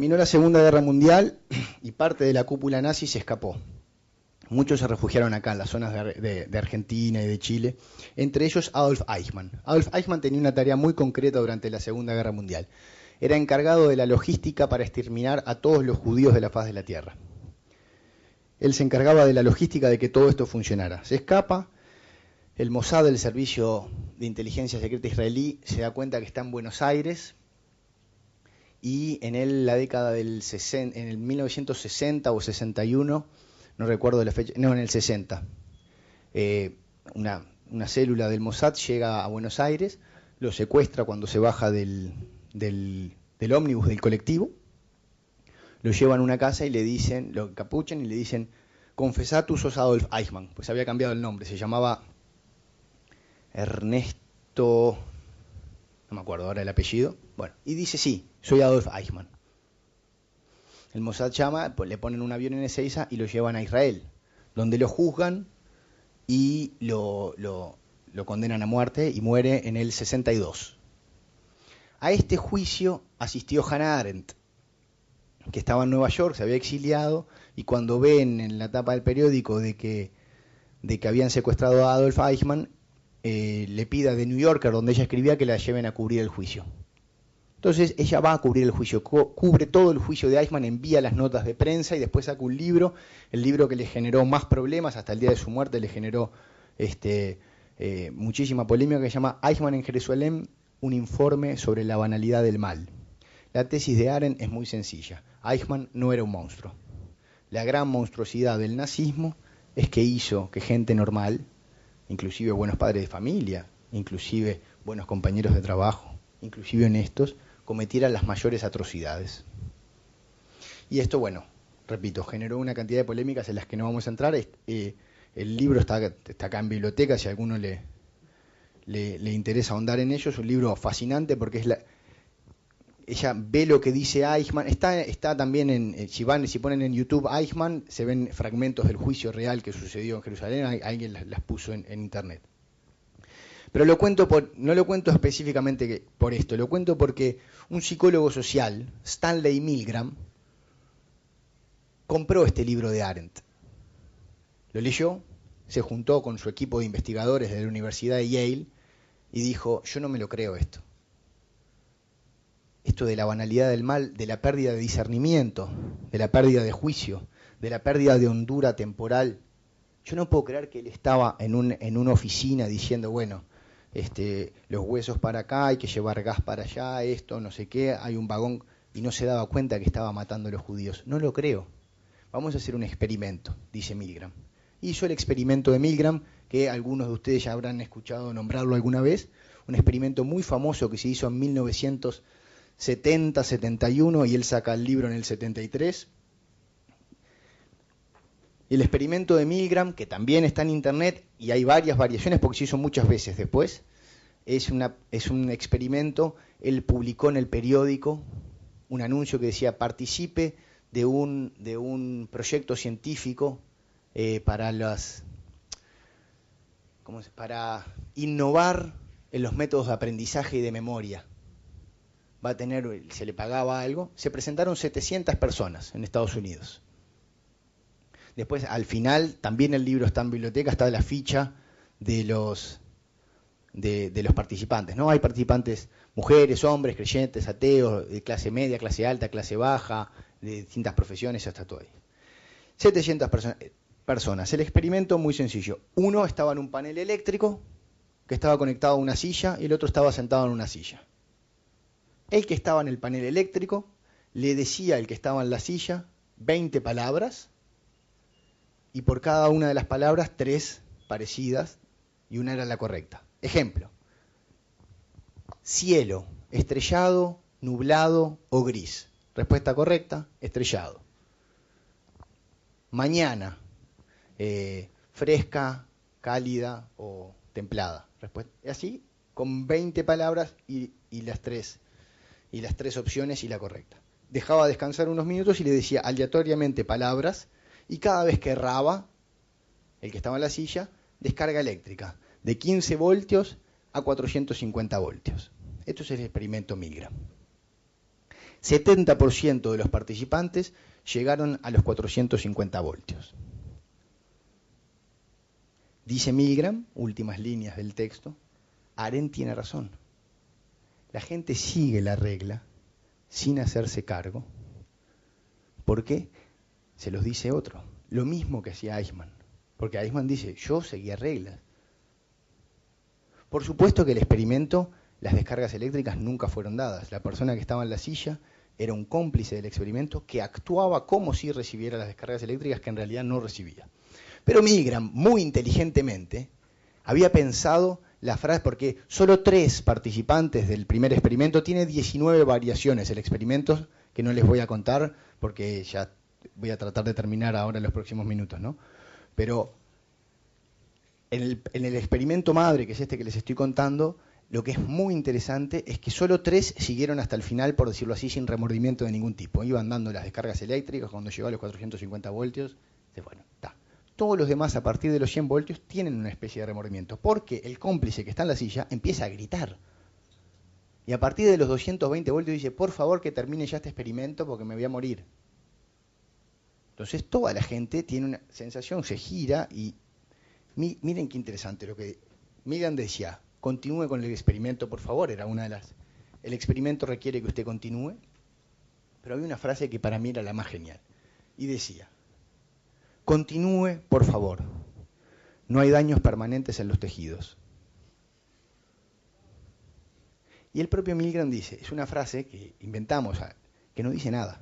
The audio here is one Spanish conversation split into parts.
Terminó la Segunda Guerra Mundial y parte de la cúpula nazi se escapó. Muchos se refugiaron acá, en las zonas de Argentina y de Chile, entre ellos Adolf Eichmann. Adolf Eichmann tenía una tarea muy concreta durante la Segunda Guerra Mundial. Era encargado de la logística para exterminar a todos los judíos de la faz de la tierra. Él se encargaba de la logística de que todo esto funcionara. Se escapa, el Mossad, el servicio de inteligencia secreta israelí, se da cuenta que está en Buenos Aires, y en la década del 60, en el 1960 o 61, no recuerdo la fecha, no, en el 60, una célula del Mossad llega a Buenos Aires, lo secuestra cuando se baja del ómnibus, del colectivo, lo llevan a una casa y le dicen, lo encapuchan y le dicen: confesá, tú sos Adolf Eichmann, pues había cambiado el nombre, se llamaba Ernesto, no me acuerdo ahora el apellido, bueno, y dice: sí, soy Adolf Eichmann. El Mossad llama, pues le ponen un avión en Ezeiza y lo llevan a Israel, donde lo juzgan y lo condenan a muerte, y muere en el 62. A este juicio asistió Hannah Arendt, que estaba en Nueva York, se había exiliado, y cuando ven en la tapa del periódico de que habían secuestrado a Adolf Eichmann, le pide a The New Yorker, donde ella escribía, que la lleven a cubrir el juicio. Entonces ella va a cubrir el juicio, cubre todo el juicio de Eichmann, envía las notas de prensa y después saca un libro, el libro que le generó más problemas, hasta el día de su muerte le generó muchísima polémica, que se llama Eichmann en Jerusalén, un informe sobre la banalidad del mal. La tesis de Arendt es muy sencilla: Eichmann no era un monstruo. La gran monstruosidad del nazismo es que hizo que gente normal, inclusive buenos padres de familia, inclusive buenos compañeros de trabajo, inclusive honestos, cometieran las mayores atrocidades. Y esto, bueno, repito, generó una cantidad de polémicas en las que no vamos a entrar. El libro está acá en biblioteca, si a alguno le interesa ahondar en ello. Es un libro fascinante porque ella ve lo que dice Eichmann. Está también si ponen en YouTube Eichmann, se ven fragmentos del juicio real que sucedió en Jerusalén. Alguien las puso en internet. Pero no lo cuento específicamente por esto, lo cuento porque un psicólogo social, Stanley Milgram, compró este libro de Arendt. Lo leyó, se juntó con su equipo de investigadores de la Universidad de Yale y dijo: yo no me lo creo esto. Esto de la banalidad del mal, de la pérdida de discernimiento, de la pérdida de juicio, de la pérdida de hondura temporal. Yo no puedo creer que él estaba en una oficina diciendo: bueno, los huesos para acá, hay que llevar gas para allá, esto, no sé qué, hay un vagón, y no se daba cuenta que estaba matando a los judíos. No lo creo. Vamos a hacer un experimento, dice Milgram. Hizo el experimento de Milgram, que algunos de ustedes ya habrán escuchado nombrarlo alguna vez, un experimento muy famoso que se hizo en 1970-71, y él saca el libro en el 73. El experimento de Milgram, que también está en internet, y hay varias variaciones porque se hizo muchas veces después, es un experimento. Él publicó en el periódico un anuncio que decía: participe de un proyecto científico para innovar en los métodos de aprendizaje y de memoria. Se le pagaba algo. Se presentaron 700 personas en Estados Unidos. Después, al final, también el libro está en biblioteca, está la ficha de los participantes, ¿no? Hay participantes, mujeres, hombres, creyentes, ateos, de clase media, clase alta, clase baja, de distintas profesiones, hasta todo ahí. 700 personas. El experimento muy sencillo. Uno estaba en un panel eléctrico que estaba conectado a una silla y el otro estaba sentado en una silla. El que estaba en el panel eléctrico le decía al que estaba en la silla 20 palabras, y por cada una de las palabras 3 parecidas y una era la correcta. Ejemplo: cielo, estrellado, nublado o gris. Respuesta correcta: estrellado. Mañana, fresca, cálida o templada. Y así, con 20 palabras y las tres opciones y la correcta. Dejaba descansar unos minutos y le decía aleatoriamente palabras, y cada vez que erraba, el que estaba en la silla, descarga eléctrica de 15 voltios a 450 voltios. Esto es el experimento Milgram. 70% de los participantes llegaron a los 450 voltios. Dice Milgram, últimas líneas del texto, Arendt tiene razón. La gente sigue la regla sin hacerse cargo. ¿Por qué? Se los dice otro. Lo mismo que hacía Eichmann. Porque Eichmann dice, yo seguía reglas. Por supuesto que el experimento, las descargas eléctricas nunca fueron dadas. La persona que estaba en la silla era un cómplice del experimento que actuaba como si recibiera las descargas eléctricas que en realidad no recibía. Pero Milgram, muy inteligentemente, había pensado la frase, porque solo 3 participantes del primer experimento, tiene 19 variaciones el experimento, que no les voy a contar, porque ya voy a tratar de terminar ahora en los próximos minutos, ¿no? Pero en el experimento madre, que es este que les estoy contando, lo que es muy interesante es que solo 3 siguieron hasta el final, por decirlo así, sin remordimiento de ningún tipo. Iban dando las descargas eléctricas, cuando llegó a los 450 voltios, bueno, está. Todos los demás, a partir de los 100 voltios, tienen una especie de remordimiento, porque el cómplice que está en la silla empieza a gritar. Y a partir de los 220 voltios dice, por favor que termine ya este experimento porque me voy a morir. Entonces toda la gente tiene una sensación, se gira y miren qué interesante lo que Milgram decía, continúe con el experimento, por favor, era una de las... El experimento requiere que usted continúe, pero había una frase que para mí era la más genial, y decía, continúe, por favor, no hay daños permanentes en los tejidos. Y el propio Milgram dice, es una frase que inventamos, que no dice nada.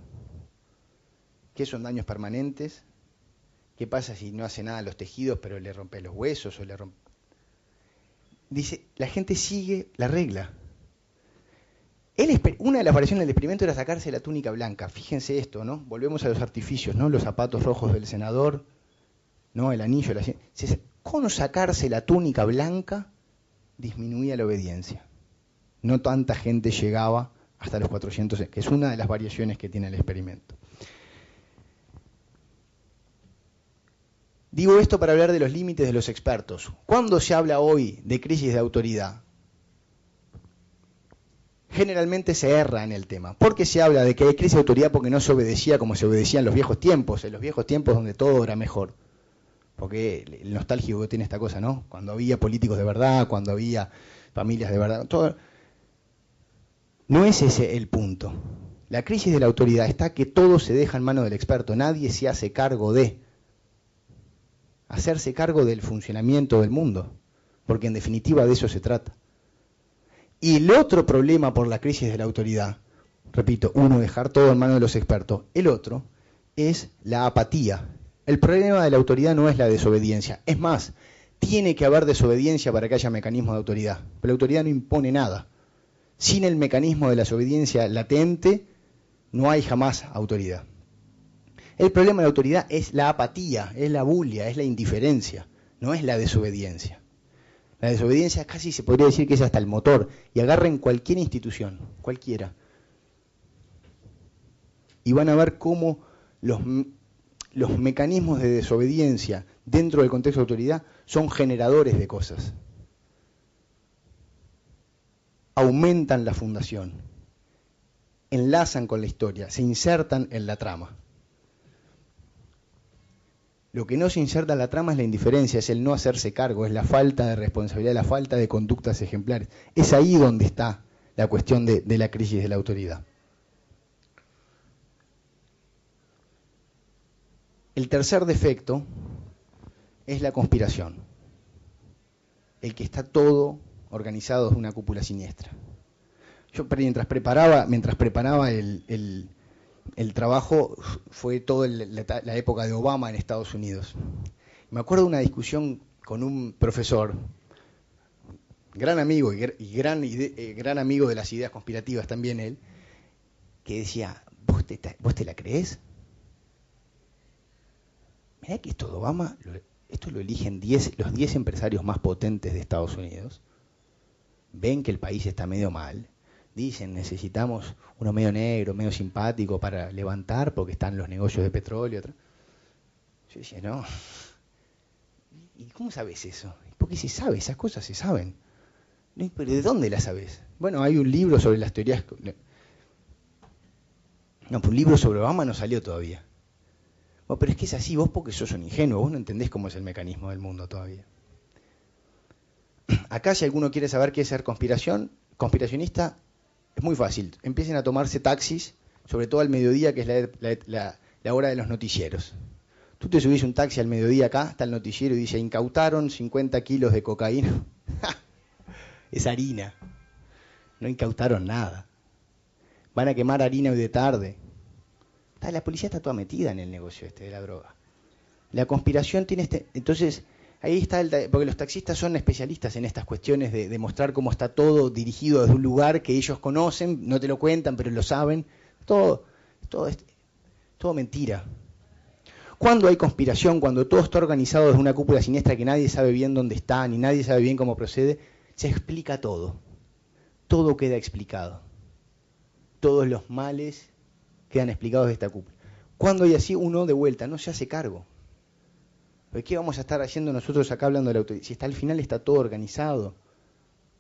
¿Qué son daños permanentes? ¿Qué pasa si no hace nada a los tejidos, pero le rompe los huesos o le rompe? Dice, la gente sigue la regla. Una de las variaciones del experimento era sacarse la túnica blanca. Fíjense esto, ¿no? Volvemos a los artificios, ¿no? Los zapatos rojos del senador, ¿no? El anillo, con sacarse la túnica blanca disminuía la obediencia. No tanta gente llegaba hasta los 400, que es una de las variaciones que tiene el experimento. Digo esto para hablar de los límites de los expertos. ¿Cuándo se habla hoy de crisis de autoridad? Generalmente se erra en el tema. ¿Por qué se habla de que hay crisis de autoridad? Porque no se obedecía como se obedecía en los viejos tiempos donde todo era mejor. Porque el nostálgico tiene esta cosa, ¿no? Cuando había políticos de verdad, cuando había familias de verdad, todo. No es ese el punto. La crisis de la autoridad está que todo se deja en manos del experto, nadie se hace cargo de hacerse cargo del funcionamiento del mundo, porque en definitiva de eso se trata. Y el otro problema por la crisis de la autoridad, repito, uno, dejar todo en manos de los expertos, el otro es la apatía. El problema de la autoridad no es la desobediencia, es más, tiene que haber desobediencia para que haya mecanismo de autoridad, pero la autoridad no impone nada. Sin el mecanismo de la desobediencia latente, no hay jamás autoridad. El problema de la autoridad es la apatía, es la bulia, es la indiferencia, no es la desobediencia. La desobediencia casi se podría decir que es hasta el motor, y agarren cualquier institución, cualquiera, y van a ver cómo los mecanismos de desobediencia dentro del contexto de autoridad son generadores de cosas. Aumentan la fundación, enlazan con la historia, se insertan en la trama. Lo que no se inserta en la trama es la indiferencia, es el no hacerse cargo, es la falta de responsabilidad, la falta de conductas ejemplares. Es ahí donde está la cuestión de la crisis de la autoridad. El tercer defecto es la conspiración. El que está todo organizado desde una cúpula siniestra. Yo mientras preparaba el trabajo, fue toda la época de Obama en Estados Unidos. Me acuerdo de una discusión con un profesor, gran amigo y gran amigo de las ideas conspirativas también él, que decía, ¿vos te la creés? Mirá que esto de Obama, esto lo eligen los 10 empresarios más potentes de Estados Unidos, ven que el país está medio mal, dicen, necesitamos uno medio negro, medio simpático para levantar, porque están los negocios de petróleo. Yo decía, no. ¿Y cómo sabes eso? Porque se sabe, esas cosas se saben. ¿Pero de dónde las sabes? Bueno, hay un libro sobre las teorías. No, pues un libro sobre Obama no salió todavía. Bueno, pero es que es así, vos porque sos un ingenuo, vos no entendés cómo es el mecanismo del mundo todavía. Acá si alguno quiere saber qué es ser conspiracionista, es muy fácil. Empiecen a tomarse taxis, sobre todo al mediodía, que es la hora de los noticieros. Tú te subís un taxi al mediodía acá, está el noticiero y dice, incautaron 50 kilos de cocaína. Es harina. No incautaron nada. Van a quemar harina hoy de tarde. La policía está toda metida en el negocio este de la droga. La conspiración tiene Entonces, ahí está porque los taxistas son especialistas en estas cuestiones de mostrar cómo está todo dirigido desde un lugar que ellos conocen, no te lo cuentan, pero lo saben. Todo mentira. Cuando hay conspiración, cuando todo está organizado desde una cúpula siniestra que nadie sabe bien dónde está, ni nadie sabe bien cómo procede, se explica todo. Todo queda explicado. Todos los males quedan explicados de esta cúpula. Cuando hay así, uno de vuelta no se hace cargo. ¿Pero qué vamos a estar haciendo nosotros acá hablando de la autoridad? Si al final está todo organizado,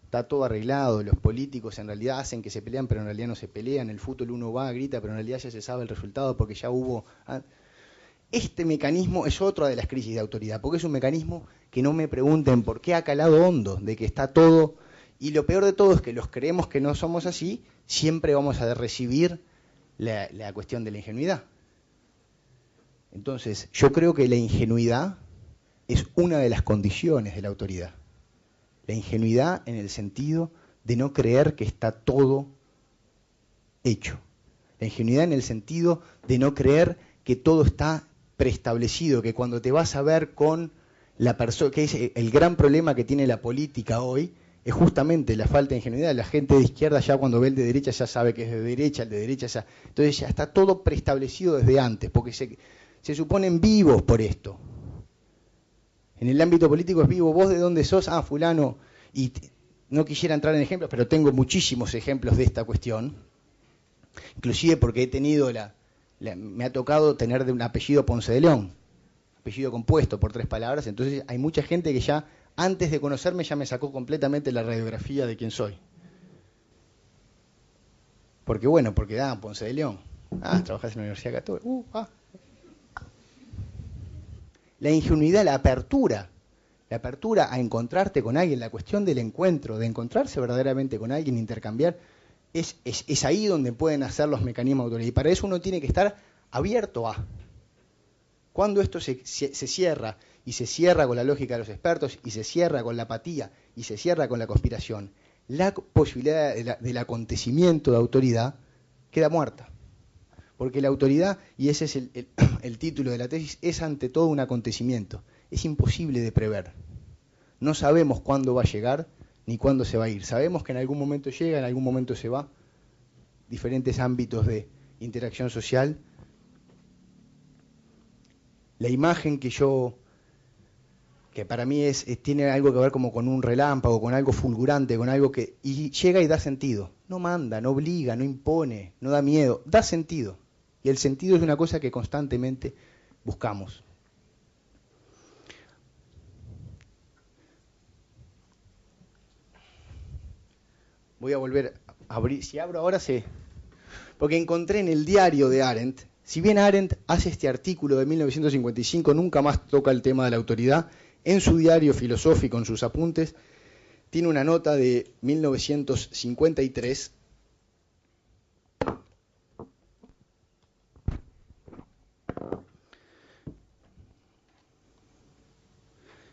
está todo arreglado, los políticos en realidad hacen que se pelean, pero en realidad no se pelean, el fútbol uno va, grita, pero en realidad ya se sabe el resultado porque ya hubo... Este mecanismo es otra de las crisis de autoridad, porque es un mecanismo que no me pregunten por qué ha calado hondo, de que está todo... Y lo peor de todo es que los creemos que no somos así, siempre vamos a recibir la cuestión de la ingenuidad. Entonces, yo creo que la ingenuidad es una de las condiciones de la autoridad. La ingenuidad en el sentido de no creer que está todo hecho. La ingenuidad en el sentido de no creer que todo está preestablecido, que cuando te vas a ver con la persona, que es el gran problema que tiene la política hoy, es justamente la falta de ingenuidad. La gente de izquierda ya cuando ve el de derecha ya sabe que es de derecha, el de derecha ya... Entonces ya está todo preestablecido desde antes, porque se suponen vivos por esto. En el ámbito político es vivo. ¿Vos de dónde sos? Ah, fulano. Y no quisiera entrar en ejemplos, pero tengo muchísimos ejemplos de esta cuestión. Inclusive porque he tenido me ha tocado tener de un apellido Ponce de León. Apellido compuesto por 3 palabras. Entonces hay mucha gente que ya, antes de conocerme, ya me sacó completamente la radiografía de quién soy. Porque Ponce de León. Trabajás en la Universidad Católica. La ingenuidad, la apertura a encontrarte con alguien, la cuestión del encuentro, de encontrarse verdaderamente con alguien, intercambiar, es ahí donde pueden hacer los mecanismos de autoridad. Y para eso uno tiene que estar abierto a. Cuando esto se cierra, y se cierra con la lógica de los expertos, y se cierra con la apatía, y se cierra con la conspiración, la posibilidad del acontecimiento de autoridad queda muerta. Porque la autoridad, y ese es el título de la tesis, es ante todo un acontecimiento. Es imposible de prever. No sabemos cuándo va a llegar ni cuándo se va a ir. Sabemos que en algún momento llega, en algún momento se va. Diferentes ámbitos de interacción social. La imagen que para mí tiene algo que ver como con un relámpago, con algo fulgurante, con algo y llega y da sentido. No manda, no obliga, no impone, no da miedo, da sentido. Y el sentido es una cosa que constantemente buscamos. Voy a volver a abrir. Si abro ahora porque encontré en el diario de Arendt, si bien Arendt hace este artículo de 1955, nunca más toca el tema de la autoridad, en su diario filosófico, en sus apuntes, tiene una nota de 1953,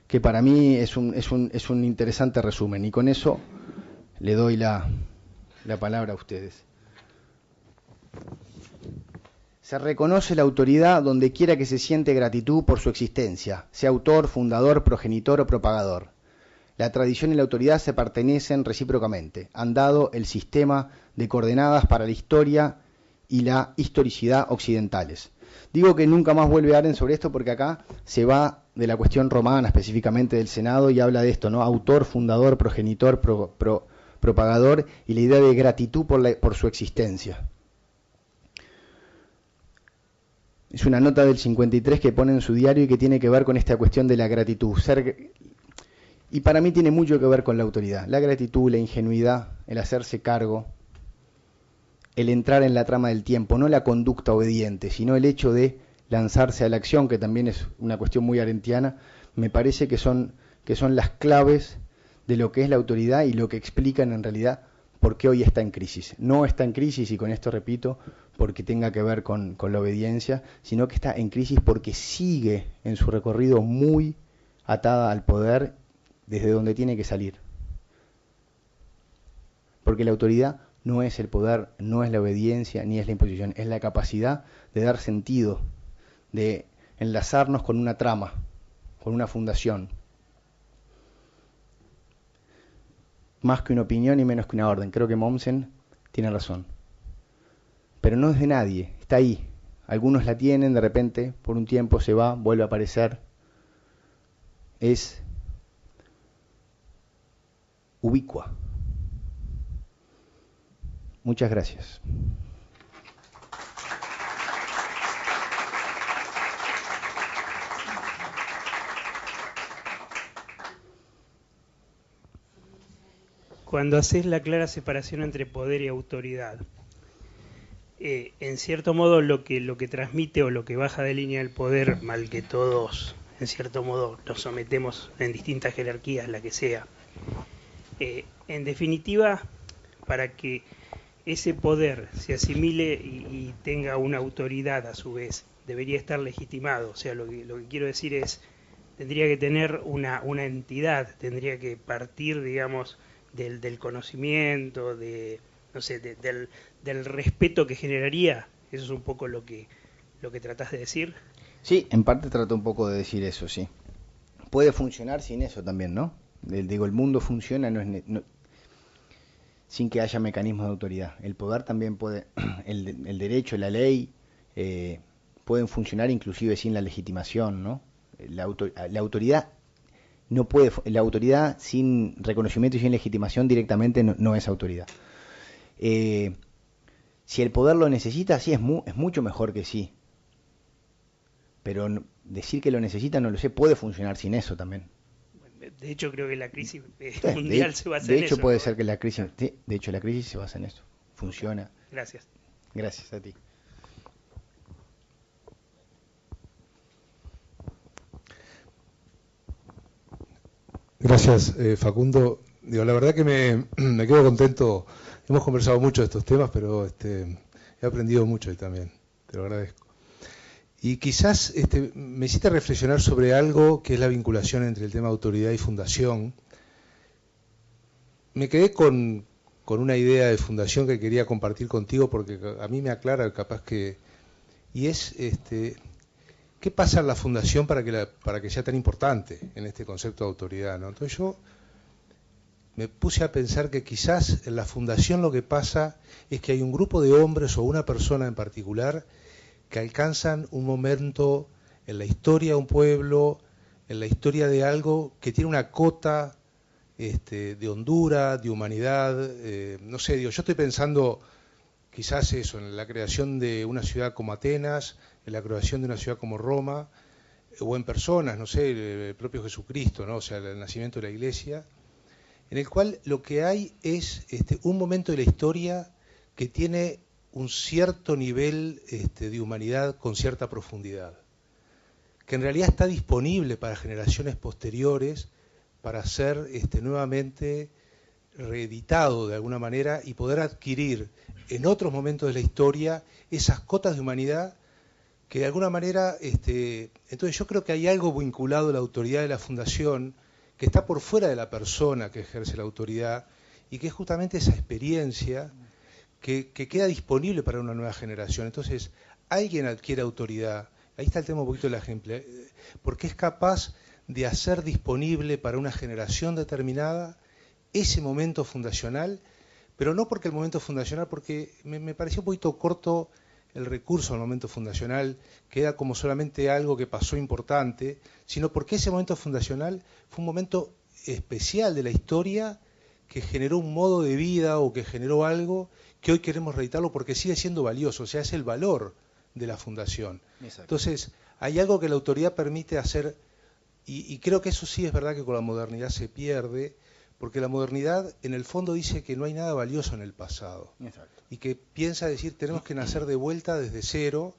que para mí es un interesante resumen, y con eso le doy la palabra a ustedes. Se reconoce la autoridad donde quiera que se siente gratitud por su existencia, sea autor, fundador, progenitor o propagador. La tradición y la autoridad se pertenecen recíprocamente. Han dado el sistema de coordenadas para la historia y la historicidad occidentales. Digo que nunca más vuelve Arendt sobre esto porque acá se va de la cuestión romana, específicamente del Senado, y habla de esto, ¿no? Autor, fundador, progenitor, propagador, y la idea de gratitud por su existencia. Es una nota del 53 que pone en su diario y que tiene que ver con esta cuestión de la gratitud. Y para mí tiene mucho que ver con la autoridad. La gratitud, la ingenuidad, el hacerse cargo, el entrar en la trama del tiempo, no la conducta obediente, sino el hecho de lanzarse a la acción, que también es una cuestión muy arendtiana, me parece que son las claves de lo que es la autoridad y lo que explican en realidad por qué hoy está en crisis. No está en crisis, y con esto repito, porque tenga que ver con la obediencia, sino que está en crisis porque sigue en su recorrido muy atada al poder desde donde tiene que salir. Porque la autoridad no es el poder, no es la obediencia, ni es la imposición, es la capacidad de dar sentido, de enlazarnos con una trama, con una fundación. Más que una opinión y menos que una orden. Creo que Mommsen tiene razón. Pero no es de nadie, está ahí. Algunos la tienen, de repente, por un tiempo se va, vuelve a aparecer. Es ubicua. Muchas gracias. Cuando haces la clara separación entre poder y autoridad, en cierto modo lo que transmite o lo que baja de línea el poder, mal que todos, en cierto modo, nos sometemos en distintas jerarquías, la que sea. En definitiva, para que ese poder se asimile y tenga una autoridad a su vez, debería estar legitimado. O sea, lo que quiero decir es, tendría que tener una entidad, tendría que partir, digamos, del conocimiento, no sé, del respeto que generaría. Eso es un poco lo que tratás de decir. Sí, en parte trato un poco de decir eso, sí. Puede funcionar sin eso también, ¿no? Digo, el mundo funciona sin que haya mecanismos de autoridad. El poder también puede, el derecho, la ley, pueden funcionar inclusive sin la legitimación, ¿no? La autoridad no puede, la autoridad sin reconocimiento y sin legitimación directamente no es autoridad. Si el poder lo necesita, sí, es mucho mejor que sí. Pero decir que lo necesita, no lo sé, puede funcionar sin eso también. De hecho, creo que la crisis mundial se basa en eso. De hecho, puede ser que la crisis, de hecho, la crisis se basa en eso. Funciona. Gracias. Gracias a ti. Gracias, Facundo. Digo, la verdad que me quedo contento. Hemos conversado mucho de estos temas, pero he aprendido mucho hoy también. Te lo agradezco. Y quizás me hiciste reflexionar sobre algo que es la vinculación entre el tema de autoridad y fundación. Me quedé con una idea de fundación que quería compartir contigo porque a mí me aclara capaz que... Y es, ¿qué pasa en la fundación para que sea tan importante en este concepto de autoridad, ¿no? Entonces yo me puse a pensar que quizás en la fundación lo que pasa es que hay un grupo de hombres o una persona en particular que alcanzan un momento en la historia de un pueblo, en la historia de algo que tiene una cota de hondura, de humanidad, no sé, digo, yo estoy pensando quizás eso, en la creación de una ciudad como Atenas, en la creación de una ciudad como Roma, o en personas, no sé, el propio Jesucristo, ¿no? O sea, el nacimiento de la Iglesia, en el cual lo que hay es un momento de la historia que tiene un cierto nivel de humanidad con cierta profundidad, que en realidad está disponible para generaciones posteriores para ser nuevamente reeditado de alguna manera y poder adquirir en otros momentos de la historia esas cotas de humanidad que de alguna manera, entonces yo creo que hay algo vinculado a la autoridad de la fundación que está por fuera de la persona que ejerce la autoridad y que es justamente esa experiencia que queda disponible para una nueva generación. Entonces, alguien adquiere autoridad, ahí está el tema un poquito del ejemplo, porque es capaz de hacer disponible para una generación determinada ese momento fundacional, pero no porque el momento fundacional, porque me pareció un poquito corto el recurso al momento fundacional, queda como solamente algo que pasó importante, sino porque ese momento fundacional fue un momento especial de la historia que generó un modo de vida o que generó algo que hoy queremos reeditarlo porque sigue siendo valioso, o sea, es el valor de la fundación. Exacto. Entonces, hay algo que la autoridad permite hacer, y creo que eso sí es verdad que con la modernidad se pierde, porque la modernidad en el fondo dice que no hay nada valioso en el pasado. Exacto. Y que piensa decir tenemos que nacer de vuelta desde cero,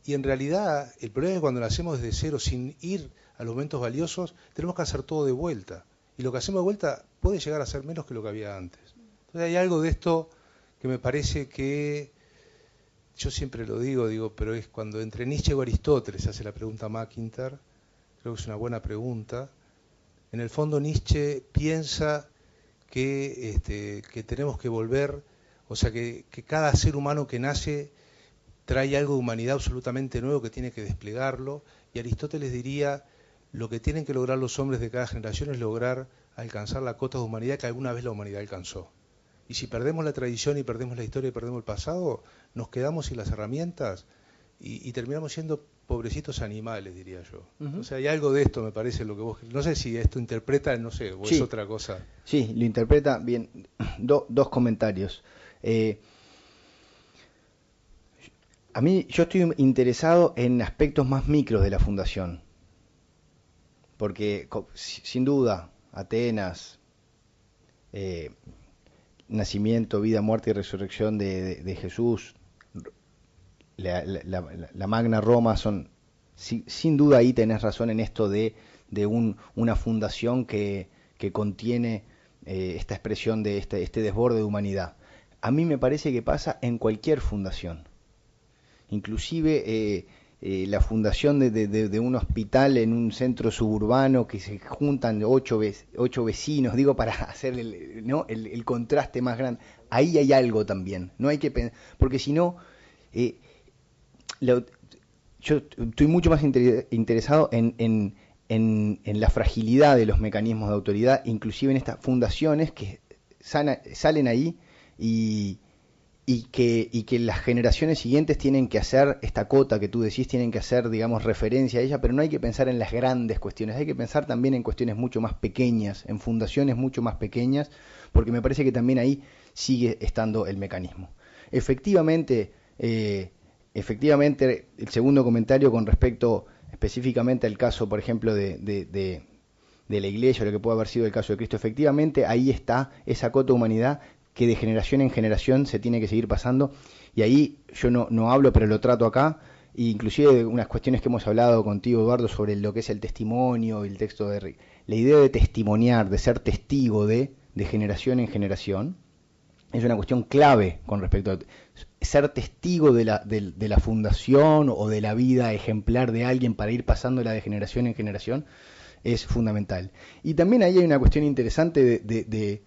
y en realidad el problema es que cuando nacemos desde cero sin ir a los momentos valiosos, tenemos que hacer todo de vuelta. Y lo que hacemos de vuelta puede llegar a ser menos que lo que había antes. Entonces hay algo de esto que me parece que, yo siempre lo digo, pero es cuando entre Nietzsche o Aristóteles se hace la pregunta McIntyre, creo que es una buena pregunta. En el fondo Nietzsche piensa que tenemos que volver, o sea que cada ser humano que nace trae algo de humanidad absolutamente nuevo que tiene que desplegarlo, y Aristóteles diría, lo que tienen que lograr los hombres de cada generación es lograr alcanzar la cota de humanidad que alguna vez la humanidad alcanzó. Y si perdemos la tradición y perdemos la historia y perdemos el pasado, nos quedamos sin las herramientas y terminamos siendo pobrecitos animales, diría yo. O sea, hay algo de esto, me parece, lo que vos... No sé si esto interpreta, no sé, o Sí. es otra cosa. Sí, lo interpreta bien. Dos comentarios. A mí, yo estoy interesado en aspectos más micros de la fundación. Porque, sin duda, Atenas, nacimiento, vida, muerte y resurrección de Jesús, la Magna Roma son, sin duda ahí tenés razón en esto de una fundación que contiene esta expresión de este desborde de humanidad. A mí me parece que pasa en cualquier fundación. Inclusive la fundación de un hospital en un centro suburbano que se juntan ocho vecinos, digo, para hacer el contraste más grande. Ahí hay algo también, no hay que porque si no, yo estoy mucho más interesado en la fragilidad de los mecanismos de autoridad, inclusive en estas fundaciones que salen ahí y que las generaciones siguientes tienen que hacer esta cota que tú decís, tienen que hacer, digamos, referencia a ella, pero no hay que pensar en las grandes cuestiones, hay que pensar también en cuestiones mucho más pequeñas, en fundaciones mucho más pequeñas, porque me parece que también ahí sigue estando el mecanismo. Efectivamente, el segundo comentario con respecto específicamente al caso, por ejemplo, de la Iglesia, o lo que puede haber sido el caso de Cristo, efectivamente ahí está esa cota de humanidad que de generación en generación se tiene que seguir pasando, y ahí yo no hablo, pero lo trato acá, e inclusive de unas cuestiones que hemos hablado contigo, Eduardo, sobre lo que es el testimonio y el texto de Rick. La idea de testimoniar, de ser testigo de generación en generación, es una cuestión clave con respecto a ser testigo de la fundación o de la vida ejemplar de alguien para ir pasándola de generación en generación, es fundamental. Y también ahí hay una cuestión interesante de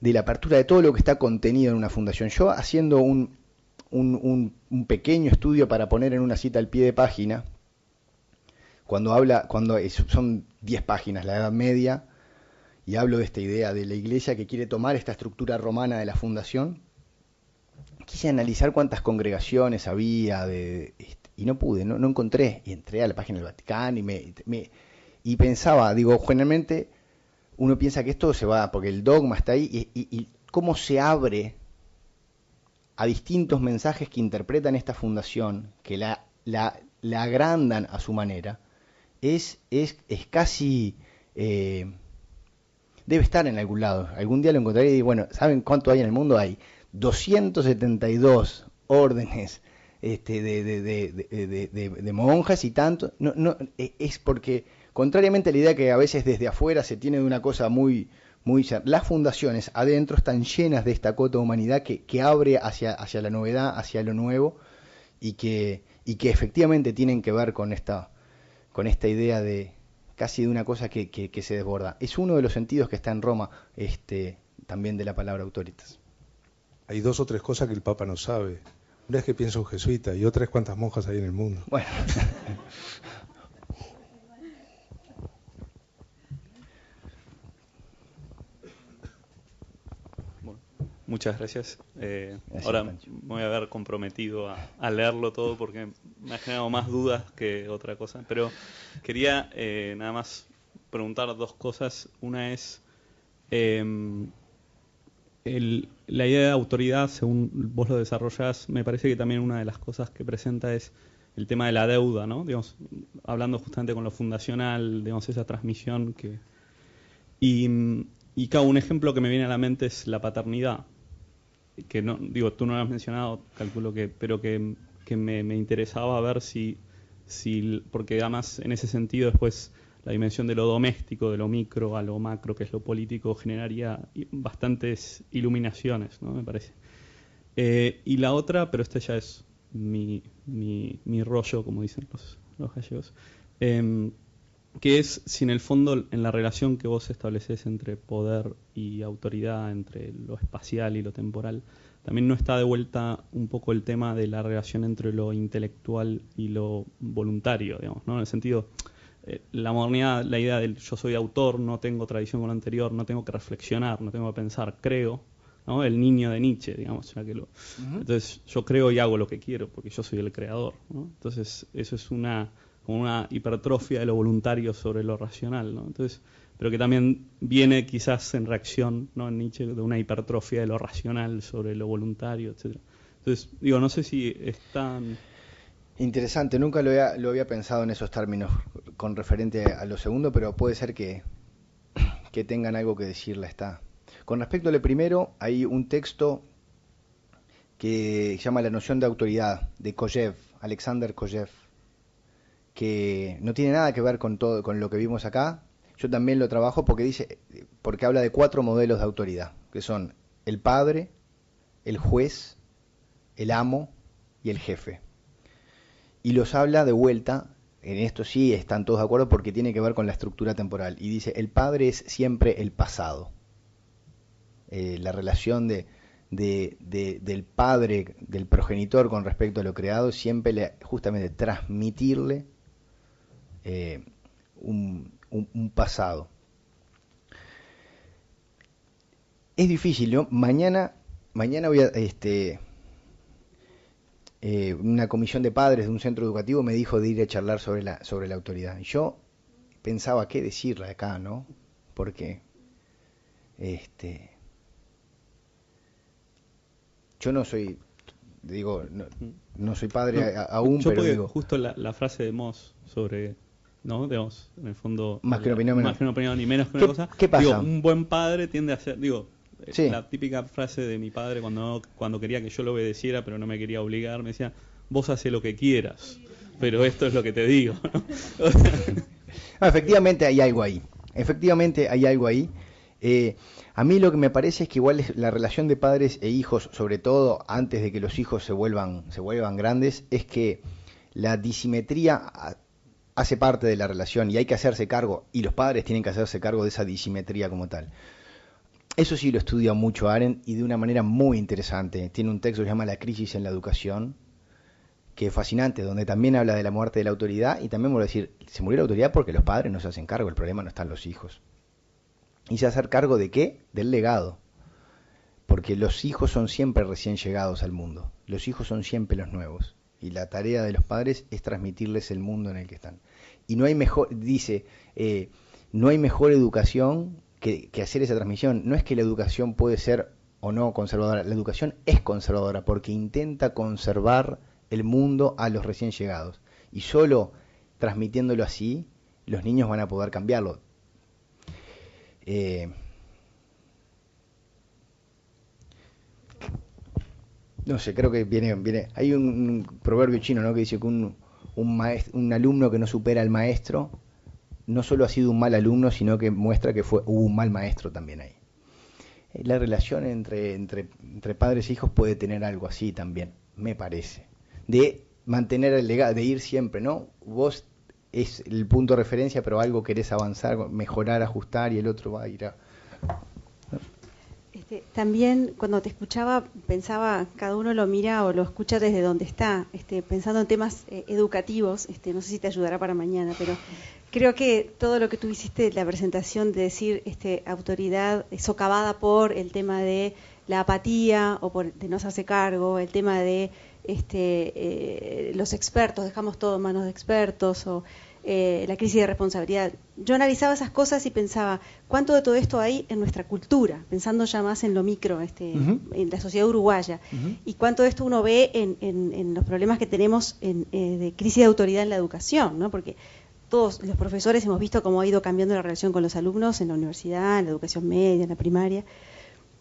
la apertura de todo lo que está contenido en una fundación. Yo, haciendo un pequeño estudio para poner en una cita al pie de página, cuando son 10 páginas, la Edad Media, y hablo de esta idea de la Iglesia que quiere tomar esta estructura romana de la fundación, quise analizar cuántas congregaciones había, y no pude, no encontré, y entré a la página del Vaticano y pensaba, digo, generalmente uno piensa que esto se va, porque el dogma está ahí, y cómo se abre a distintos mensajes que interpretan esta fundación, que la agrandan a su manera, es casi... debe estar en algún lado. Algún día lo encontraré y, bueno, ¿saben cuánto hay en el mundo? Hay 272 órdenes de monjas y tanto. No, es porque, contrariamente a la idea que a veces desde afuera se tiene de una cosa muy... Las fundaciones adentro están llenas de esta cota de humanidad que abre hacia la novedad, hacia lo nuevo, y que efectivamente tienen que ver con esta idea de casi de una cosa que se desborda. Es uno de los sentidos que está en Roma, también de la palabra autoritas. Hay 2 o 3 cosas que el Papa no sabe. Una es que piensa un jesuita y otra es cuántas monjas hay en el mundo. Bueno. Muchas gracias. Gracias, Ahora Pancho. me voy a ver comprometido a leerlo todo porque me ha generado más dudas que otra cosa. Pero quería nada más preguntar 2 cosas. Una es la idea de autoridad, según vos lo desarrollás, me parece que también una de las cosas que presenta es el tema de la deuda, ¿no? Digamos, hablando justamente con lo fundacional, digamos, esa transmisión Y claro, un ejemplo que me viene a la mente es la paternidad, que no, digo, tú no lo has mencionado, calculo que, pero que me interesaba ver si, porque además en ese sentido después la dimensión de lo doméstico, de lo micro a lo macro, que es lo político, generaría bastantes iluminaciones, ¿no? Me parece. Y la otra, pero esta ya es mi rollo, como dicen los gallegos, que es si en el fondo, en la relación que vos estableces entre poder y autoridad, entre lo espacial y lo temporal, también no está de vuelta un poco el tema de la relación entre lo intelectual y lo voluntario, digamos, ¿no? En el sentido, la modernidad, la idea del yo soy autor, no tengo tradición con lo anterior, no tengo que reflexionar, no tengo que pensar, creo, ¿no? El niño de Nietzsche, digamos, ya que entonces yo creo y hago lo que quiero porque yo soy el creador, ¿no? Entonces eso es como una hipertrofia de lo voluntario sobre lo racional, ¿no? Entonces, pero que también viene quizás en reacción, ¿no? En Nietzsche, de una hipertrofia de lo racional sobre lo voluntario, etcétera. Entonces, digo, no sé si es tan... Interesante, nunca lo había pensado en esos términos con referente a lo segundo, pero puede ser que tengan algo que decirla está. Con respecto a lo primero, hay un texto que se llama La noción de autoridad, de Kojev, Alexander Kojev, que no tiene nada que ver con lo que vimos acá. Yo también lo trabajo porque habla de 4 modelos de autoridad, que son el padre, el juez, el amo y el jefe. Y los habla de vuelta, en esto sí están todos de acuerdo porque tiene que ver con la estructura temporal. Y dice, el padre es siempre el pasado. La relación del padre, del progenitor con respecto a lo creado, siempre justamente transmitirle un pasado. Es difícil, ¿no? Mañana voy a una comisión de padres de un centro educativo me dijo de ir a charlar sobre la autoridad. Yo pensaba qué decirle acá, ¿no? Porque yo no soy, no soy padre aún, yo pero digo, justo la frase de Moss sobre, ¿no? Digamos, en el fondo, más que una opinión ni menos que una cosa. ¿Qué pasa? Digo, un buen padre tiende a ser, sí. La típica frase de mi padre cuando quería que yo lo obedeciera, pero no me quería obligar, me decía, vos haces lo que quieras, pero esto es lo que te digo, ¿no? Efectivamente hay algo ahí. A mí lo que me parece es que igual la relación de padres e hijos, sobre todo antes de que los hijos se vuelvan grandes, es que la disimetría hace parte de la relación y hay que hacerse cargo, y los padres tienen que hacerse cargo de esa disimetría como tal. Eso sí lo estudia mucho Arendt y de una manera muy interesante. Tiene un texto que se llama La crisis en la educación, que es fascinante, donde también habla de la muerte de la autoridad y también vuelve a decir, se murió la autoridad porque los padres no se hacen cargo, el problema no está en los hijos. ¿Y se hacer cargo de qué? Del legado. Porque los hijos son siempre recién llegados al mundo. Los hijos son siempre los nuevos. Y la tarea de los padres es transmitirles el mundo en el que están. Y no hay mejor, dice, no hay mejor educación que hacer esa transmisión. No es que la educación puede ser o no conservadora. La educación es conservadora porque intenta conservar el mundo a los recién llegados. Y solo transmitiéndolo así, los niños van a poder cambiarlo. No sé, creo que viene. Hay un proverbio chino, ¿no?, que dice que un alumno que no supera al maestro no solo ha sido un mal alumno, sino que muestra que hubo un mal maestro también ahí. La relación entre padres e hijos puede tener algo así también, me parece. De mantener el legado, de ir siempre, ¿no? Vos es el punto de referencia, pero algo querés avanzar, mejorar, ajustar, y el otro va a ir a... También cuando te escuchaba pensaba, cada uno lo mira o lo escucha desde donde está, pensando en temas educativos, no sé si te ayudará para mañana, pero creo que todo lo que tú hiciste, la presentación de decir autoridad socavada por el tema de la apatía o de no hacerse cargo, el tema de los expertos, dejamos todo en manos de expertos, o la crisis de responsabilidad. Yo analizaba esas cosas y pensaba, ¿cuánto de todo esto hay en nuestra cultura? Pensando ya más en lo micro, en la sociedad uruguaya. Y cuánto de esto uno ve en los problemas que tenemos de crisis de autoridad en la educación, ¿no? Porque todos los profesores hemos visto cómo ha ido cambiando la relación con los alumnos en la universidad, en la educación media, en la primaria.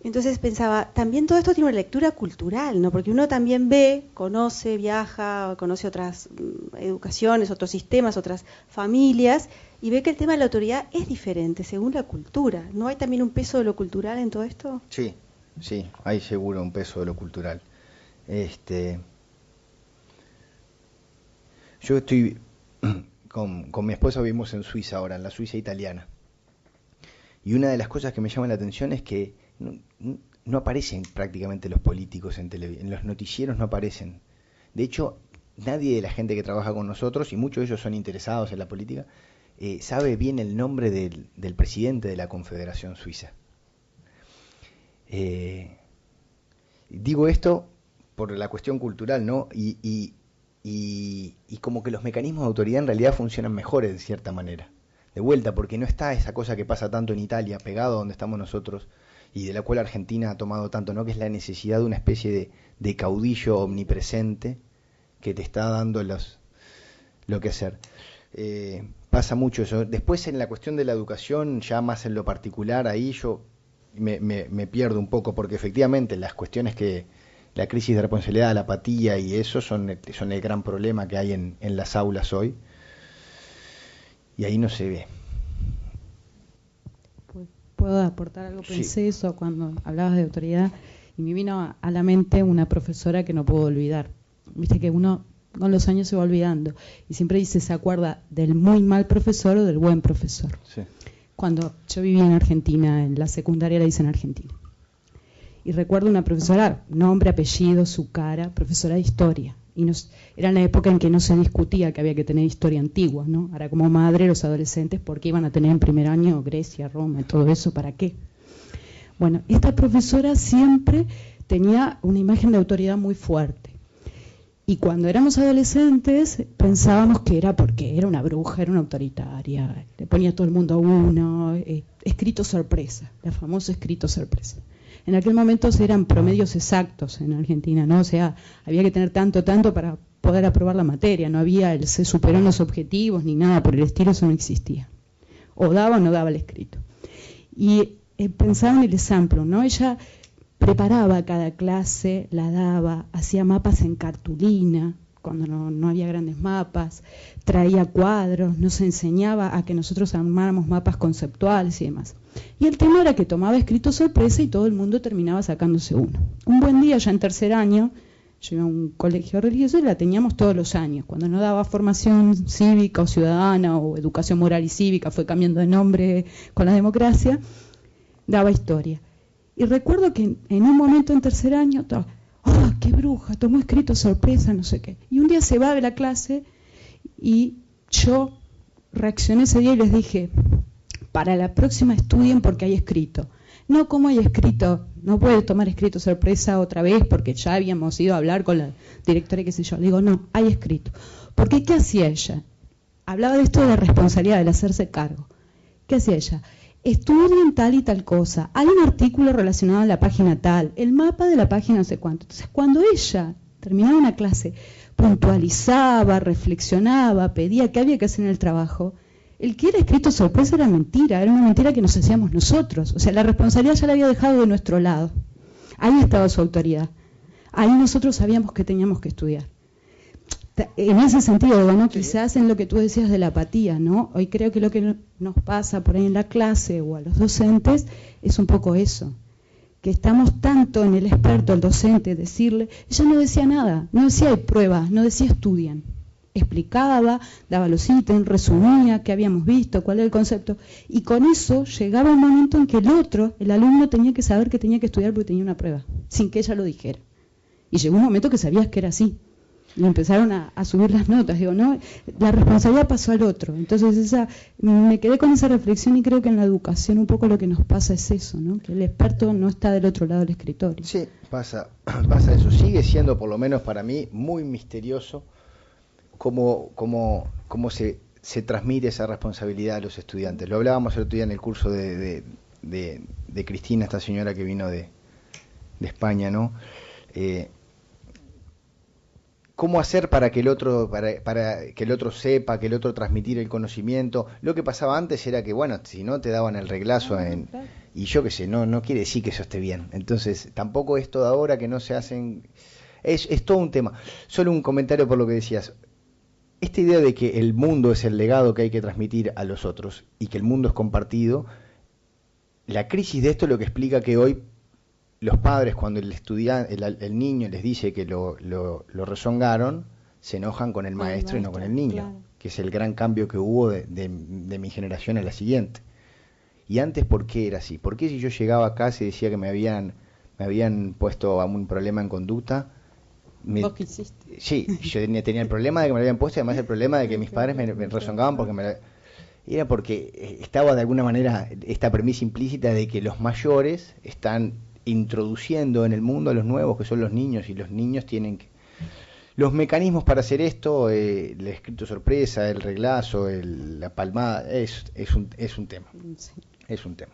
Entonces pensaba, también todo esto tiene una lectura cultural, ¿no? Porque uno también ve, conoce, viaja, conoce otras educaciones, otros sistemas, otras familias, y ve que el tema de la autoridad es diferente según la cultura. ¿No hay también un peso de lo cultural en todo esto? Sí, hay seguro un peso de lo cultural. Yo estoy con mi esposa, vivimos en Suiza ahora, en la Suiza italiana. Y una de las cosas que me llama la atención es que no aparecen prácticamente los políticos en los noticieros, no aparecen. De hecho, nadie de la gente que trabaja con nosotros, y muchos de ellos son interesados en la política, sabe bien el nombre del presidente de la Confederación Suiza. Digo esto por la cuestión cultural, ¿no? Y como que los mecanismos de autoridad en realidad funcionan mejor de cierta manera. De vuelta, porque no está esa cosa que pasa tanto en Italia, pegado a donde estamos nosotros, y de la cual Argentina ha tomado tanto, ¿no? Que es la necesidad de una especie de caudillo omnipresente que te está dando lo que hacer. Pasa mucho eso. Después, en la cuestión de la educación, ya más en lo particular, ahí yo me pierdo un poco, porque efectivamente las cuestiones que la crisis de responsabilidad, la apatía y eso son el gran problema que hay en las aulas hoy, y ahí no se ve. ¿Puedo aportar algo? Sí. Pensé eso cuando hablabas de autoridad y me vino a la mente una profesora que no puedo olvidar. Viste que uno con los años se va olvidando y siempre se acuerda del muy mal profesor o del buen profesor. Sí. Cuando yo vivía en Argentina, en la secundaria la hice en Argentina. Y recuerdo una profesora, nombre, apellido, su cara, profesora de historia. Y era la época en que no se discutía que había que tener historia antigua, ¿no? Ahora como madre los adolescentes, ¿por qué iban a tener en primer año Grecia, Roma, todo eso? ¿Para qué? Bueno, esta profesora siempre tenía una imagen de autoridad muy fuerte. Y cuando éramos adolescentes pensábamos que era porque era una bruja, era una autoritaria, le ponía a todo el mundo a uno, escrito sorpresa, la famosa escrito sorpresa. En aquel momento eran promedios exactos en Argentina, ¿no? O sea, había que tener tanto para poder aprobar la materia, no había el se superó en los objetivos ni nada por el estilo, eso no existía. O daba o no daba el escrito. Y pensaba en el ejemplo, ¿no? Ella preparaba cada clase, la daba, hacía mapas en cartulina, cuando no había grandes mapas, traía cuadros, nos enseñaba a que nosotros armáramos mapas conceptuales y demás. Y el tema era que tomaba escrito sorpresa y todo el mundo terminaba sacándose uno. Un buen día, ya en tercer año, yo iba a un colegio religioso y la teníamos todos los años. Cuando no daba formación cívica o ciudadana o educación moral y cívica, fue cambiando de nombre con la democracia, daba historia. Y recuerdo que en un momento en tercer año, ¡oh, qué bruja! Tomó escrito sorpresa, no sé qué. Y un día se va de la clase y yo reaccioné ese día y les dije, para la próxima estudien porque hay escrito. No, ¿cómo hay escrito? No puede tomar escrito sorpresa otra vez porque ya habíamos ido a hablar con la directora y qué sé yo. Le digo, no, hay escrito. Porque ¿qué hacía ella? Hablaba de esto de la responsabilidad, del hacerse cargo. ¿Qué hacía ella? Estudien tal y tal cosa. Hay un artículo relacionado a la página tal, el mapa de la página no sé cuánto. Entonces, cuando ella terminaba una clase, puntualizaba, reflexionaba, pedía qué había que hacer en el trabajo, el que era escrito sorpresa era mentira, era una mentira que nos hacíamos nosotros. O sea, la responsabilidad ya la había dejado de nuestro lado. Ahí estaba su autoridad. Ahí nosotros sabíamos que teníamos que estudiar. En ese sentido, ¿no? Quizás en lo que tú decías de la apatía, ¿no? Hoy creo que lo que nos pasa por ahí en la clase o a los docentes es un poco eso, que estamos tanto en el experto, el docente, decirle, ella no decía nada, no decía hay pruebas, no decía estudian, explicaba, daba los ítems, resumía qué habíamos visto, cuál era el concepto, y con eso llegaba un momento en que el alumno tenía que saber que tenía que estudiar porque tenía una prueba, sin que ella lo dijera. Y llegó un momento que sabías que era así. Y empezaron a subir las notas, digo, no, la responsabilidad pasó al otro. Entonces me quedé con esa reflexión y creo que en la educación un poco lo que nos pasa es eso, ¿no? Que el experto no está del otro lado del escritorio. Sí, pasa eso. Sigue siendo, por lo menos para mí, muy misterioso cómo se transmite esa responsabilidad a los estudiantes. Lo hablábamos el otro día en el curso de Cristina, esta señora que vino de España, ¿no? cómo hacer para que el otro, para que el otro sepa, que el otro transmitir el conocimiento. Lo que pasaba antes era que, bueno, si no te daban el reglazo y yo qué sé, no quiere decir que eso esté bien. Entonces, tampoco esto de ahora que no se hacen, es todo un tema. Solo un comentario por lo que decías. Esta idea de que el mundo es el legado que hay que transmitir a los otros y que el mundo es compartido, la crisis de esto es lo que explica que hoy los padres, cuando el niño les dice que lo rezongaron, se enojan con el maestro y no con el niño, claro, que es el gran cambio que hubo de mi generación a la siguiente. Y antes, ¿por qué era así? ¿Por qué si yo llegaba a casa y decía que me habían puesto a un problema en conducta? ¿Vos qué hiciste? Sí, yo tenía el problema de que me lo habían puesto y además el problema de que mis padres me rezongaban porque era porque estaba de alguna manera esta premisa implícita de que los mayores están introduciendo en el mundo a los nuevos, que son los niños, y los niños tienen que... Los mecanismos para hacer esto, el escrito sorpresa, el reglazo, la palmada, es un tema. Sí. Es un tema.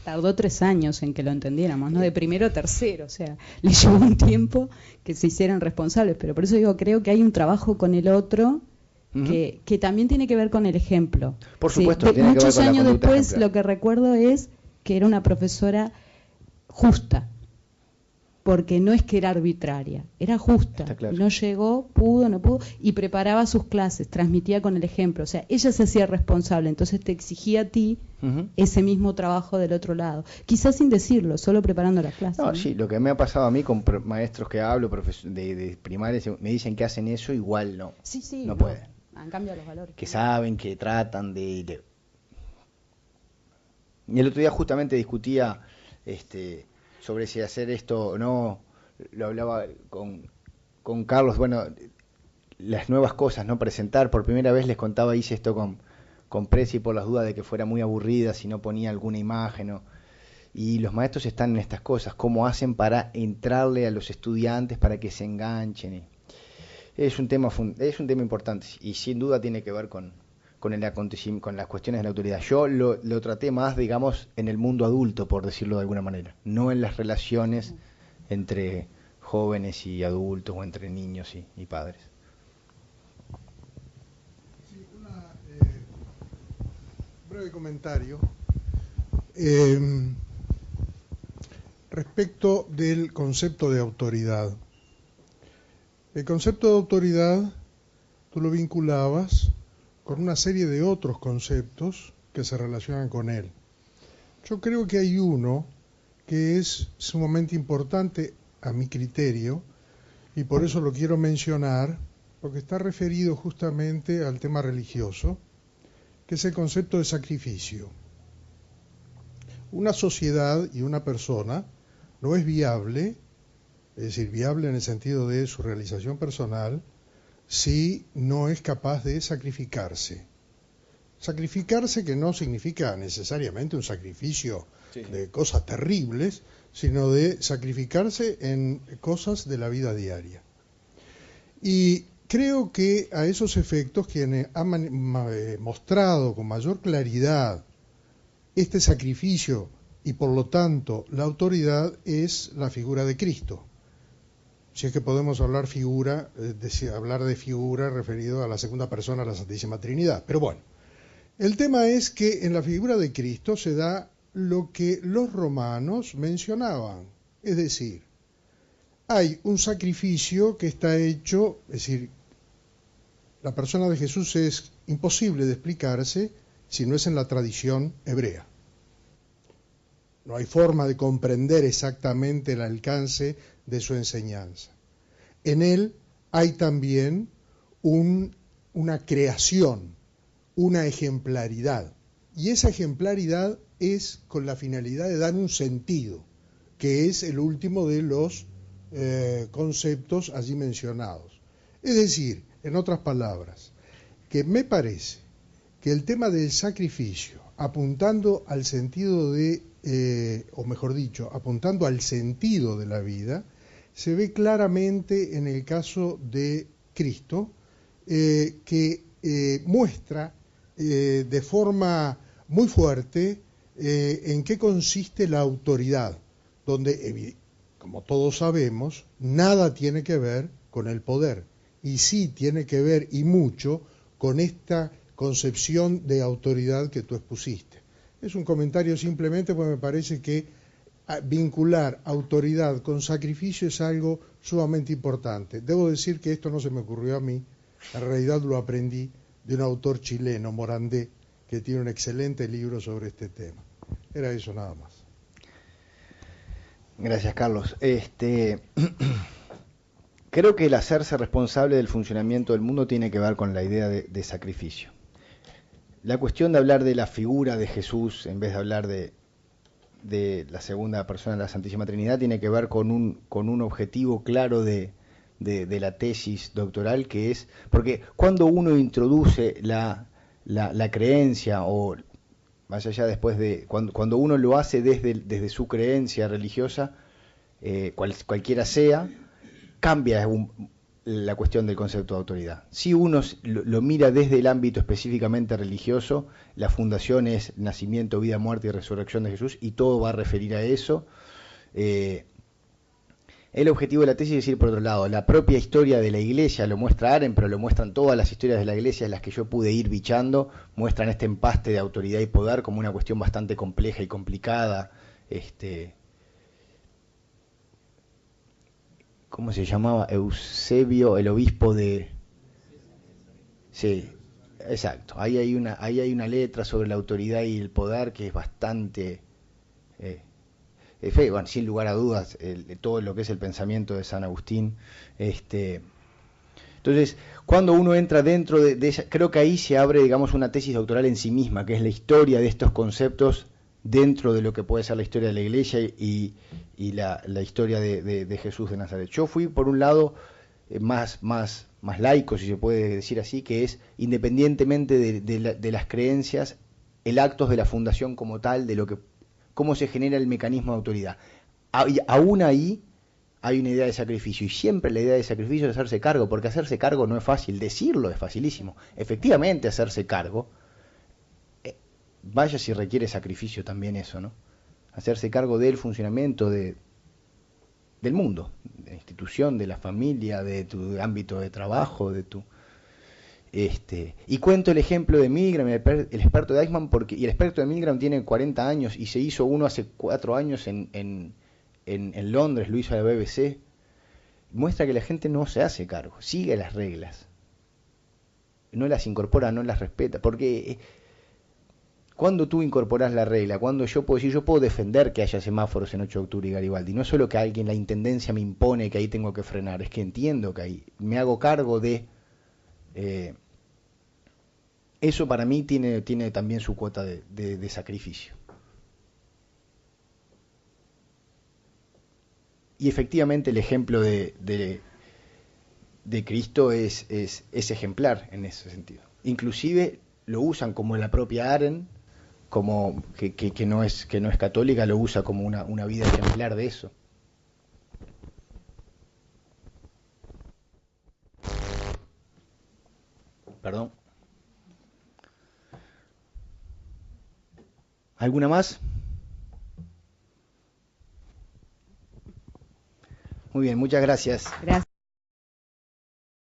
Tardó 3 años en que lo entendiéramos, ¿no? De primero a tercero, o sea, le llevó un tiempo que se hicieran responsables, pero por eso digo, creo que hay un trabajo con el otro que también tiene que ver con el ejemplo. Por supuesto, sí, tiene que ver muchos con años la después ejemplar. Lo que recuerdo es que era una profesora justa, porque no es que era arbitraria, era justa, claro. No llegó, no pudo, y preparaba sus clases, transmitía con el ejemplo, o sea, ella se hacía responsable, entonces te exigía a ti ese mismo trabajo del otro lado, quizás sin decirlo, solo preparando las clases. No, sí, lo que me ha pasado a mí con maestros que hablo, de primarias, me dicen que hacen eso, igual no, no pueden. Han cambiado los valores. Que saben, que tratan de... Y el otro día justamente discutía sobre si hacer esto o no, lo hablaba con Carlos, bueno, las nuevas cosas, ¿no? Presentar, por primera vez les contaba, hice esto con Presi por las dudas de que fuera muy aburrida si no ponía alguna imagen, ¿no? Y los maestros están en estas cosas, cómo hacen para entrarle a los estudiantes para que se enganchen. Es un tema importante y sin duda tiene que ver con el acontecimiento, con las cuestiones de la autoridad. Yo lo traté más, digamos, en el mundo adulto, por decirlo de alguna manera, no en las relaciones entre jóvenes y adultos o entre niños y padres. Sí, breve comentario respecto del concepto de autoridad. El concepto de autoridad tú lo vinculabas con una serie de otros conceptos que se relacionan con él. Yo creo que hay uno que es sumamente importante a mi criterio y por eso lo quiero mencionar, porque está referido justamente al tema religioso, que es el concepto de sacrificio. Una sociedad y una persona no es viable, es decir, viable en el sentido de su realización personal, si no es capaz de sacrificarse. Sacrificarse que no significa necesariamente un sacrificio de cosas terribles, sino de sacrificarse en cosas de la vida diaria. Y creo que a esos efectos quienes han mostrado con mayor claridad este sacrificio y por lo tanto la autoridad es la figura de Cristo. Si es que podemos hablar de figura referido a la segunda persona de la Santísima Trinidad. Pero bueno, el tema es que en la figura de Cristo se da lo que los romanos mencionaban. Es decir, hay un sacrificio que está hecho, es decir, la persona de Jesús es imposible de explicarse si no es en la tradición hebrea. No hay forma de comprender exactamente el alcance de su enseñanza. En él hay también una creación, una ejemplaridad. Y esa ejemplaridad es con la finalidad de dar un sentido, que es el último de los conceptos allí mencionados. Es decir, en otras palabras, que me parece que el tema del sacrificio, apuntando al sentido o mejor dicho, apuntando al sentido de la vida, se ve claramente en el caso de Cristo, que muestra de forma muy fuerte en qué consiste la autoridad, donde, como todos sabemos, nada tiene que ver con el poder. y sí tiene que ver, y mucho, con esta concepción de autoridad que tú expusiste. Es un comentario simplemente porque me parece que vincular autoridad con sacrificio es algo sumamente importante. Debo decir que esto no se me ocurrió a mí, en realidad lo aprendí de un autor chileno, Morandé, que tiene un excelente libro sobre este tema. Era eso nada más. Gracias, Carlos. Creo que el hacerse responsable del funcionamiento del mundo tiene que ver con la idea de sacrificio. La cuestión de hablar de la figura de Jesús en vez de hablar de la segunda persona de la Santísima Trinidad tiene que ver con un objetivo claro de la tesis doctoral, que es, porque cuando uno introduce la creencia, o más allá después de, cuando uno lo hace desde su creencia religiosa, cualquiera sea, cambia la cuestión del concepto de autoridad. Si uno lo mira desde el ámbito específicamente religioso, la fundación es nacimiento, vida, muerte y resurrección de Jesús, y todo va a referir a eso. El objetivo de la tesis es ir por otro lado. La propia historia de la Iglesia lo muestra Arendt, pero lo muestran todas las historias de la Iglesia, en las que yo pude ir bichando, muestran este empaste de autoridad y poder como una cuestión bastante compleja y complicada. ¿Cómo se llamaba? Eusebio, el obispo de... Sí, exacto. Ahí hay una letra sobre la autoridad y el poder que es bastante... bueno, sin lugar a dudas, todo lo que es el pensamiento de San Agustín. Entonces, cuando uno entra dentro de esa... Creo que ahí se abre, digamos, una tesis doctoral en sí misma, que es la historia de estos conceptos dentro de lo que puede ser la historia de la Iglesia y la historia de Jesús de Nazaret. Yo fui, por un lado, más laico, si se puede decir así, que es, independientemente de las creencias, el acto de la fundación como tal, de cómo se genera el mecanismo de autoridad. Aún ahí hay una idea de sacrificio, y siempre la idea de sacrificio es hacerse cargo, porque hacerse cargo no es fácil, decirlo es facilísimo. Efectivamente, hacerse cargo, vaya si requiere sacrificio también eso, ¿no? Hacerse cargo del funcionamiento del mundo, de la institución, de la familia, de tu ámbito de trabajo, y cuento el ejemplo de Milgram, el experto de Eichmann, y el experto de Milgram tiene 40 años y se hizo uno hace 4 años en Londres, lo hizo a la BBC. Muestra que la gente no se hace cargo, sigue las reglas, no las incorpora, no las respeta, porque cuando tú incorporas la regla, cuando yo puedo defender que haya semáforos en 8 de octubre y Garibaldi, no es solo que alguien, la intendencia me impone que ahí tengo que frenar, es que entiendo que ahí me hago cargo de... eso para mí tiene también su cuota de sacrificio. Y efectivamente el ejemplo de Cristo es ejemplar en ese sentido. Inclusive lo usan como la propia Arendt, como que no es católica, lo usa como una vida ejemplar de eso. Perdón. ¿Alguna más? Muy bien, muchas gracias. Gracias.